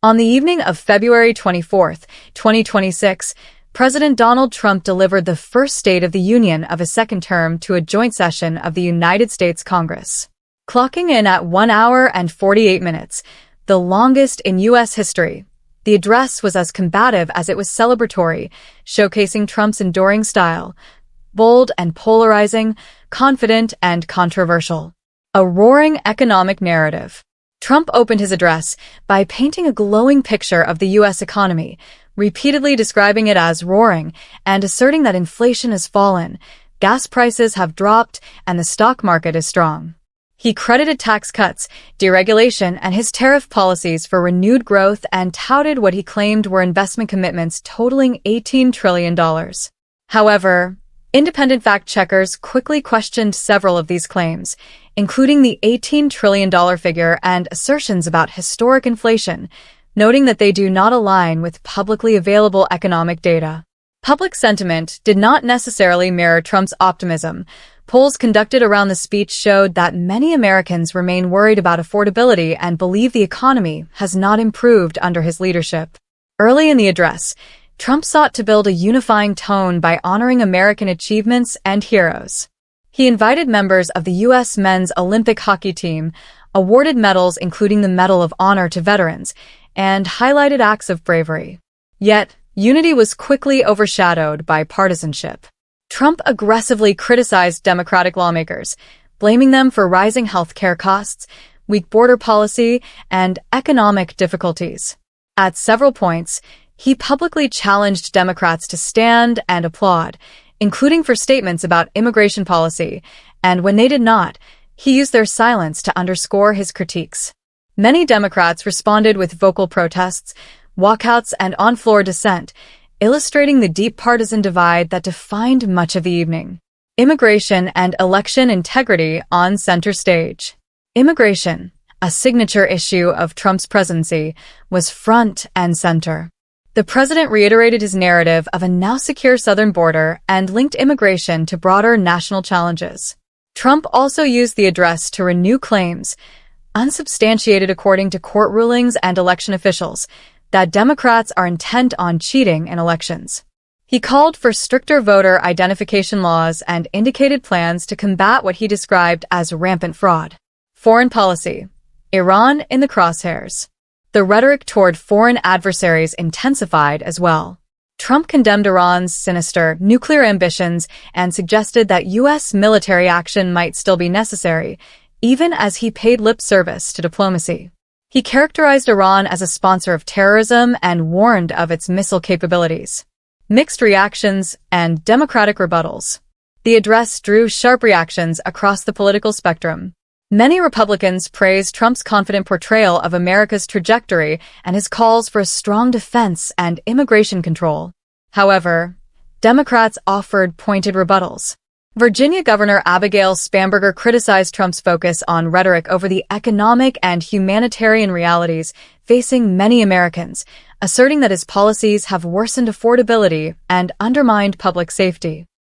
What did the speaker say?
On the evening of February 24th, 2026, President Donald Trump delivered the first State of the Union of his second term to a joint session of the United States Congress. Clocking in at 1 hour and 48 minutes, the longest in U.S. history, the address was as combative as it was celebratory, showcasing Trump's enduring style, bold and polarizing, confident and controversial. A roaring economic narrative. Trump opened his address by painting a glowing picture of the U.S. economy, repeatedly describing it as roaring and asserting that inflation has fallen, gas prices have dropped, and the stock market is strong. He credited tax cuts, deregulation, and his tariff policies for renewed growth and touted what he claimed were investment commitments totaling $18 trillion. However, independent fact-checkers quickly questioned several of these claims, including the $18 trillion figure and assertions about historic inflation, noting that they do not align with publicly available economic data. Public sentiment did not necessarily mirror Trump's optimism. Polls conducted around the speech showed that many Americans remain worried about affordability and believe the economy has not improved under his leadership. Early in the address, Trump sought to build a unifying tone by honoring American achievements and heroes. He invited members of the U.S. men's Olympic hockey team, awarded medals including the Medal of Honor to veterans, and highlighted acts of bravery. Yet, unity was quickly overshadowed by partisanship. Trump aggressively criticized Democratic lawmakers, blaming them for rising healthcare costs, weak border policy, and economic difficulties. At several points, he publicly challenged Democrats to stand and applaud, including for statements about immigration policy, and when they did not, he used their silence to underscore his critiques. Many Democrats responded with vocal protests, walkouts, and on-floor dissent, illustrating the deep partisan divide that defined much of the evening. Immigration and election integrity on center stage. Immigration, a signature issue of Trump's presidency, was front and center. The president reiterated his narrative of a now secure southern border and linked immigration to broader national challenges. Trump also used the address to renew claims, unsubstantiated according to court rulings and election officials, that Democrats are intent on cheating in elections. He called for stricter voter identification laws and indicated plans to combat what he described as rampant fraud. Foreign policy. Iran in the crosshairs. The rhetoric toward foreign adversaries intensified as well. Trump condemned Iran's sinister nuclear ambitions and suggested that U.S. military action might still be necessary, even as he paid lip service to diplomacy. He characterized Iran as a sponsor of terrorism and warned of its missile capabilities. Mixed reactions and Democratic rebuttals. The address drew sharp reactions across the political spectrum. Many Republicans praised Trump's confident portrayal of America's trajectory and his calls for a strong defense and immigration control. However, Democrats offered pointed rebuttals. Virginia Governor Abigail Spanberger criticized Trump's focus on rhetoric over the economic and humanitarian realities facing many Americans, asserting that his policies have worsened affordability and undermined public safety.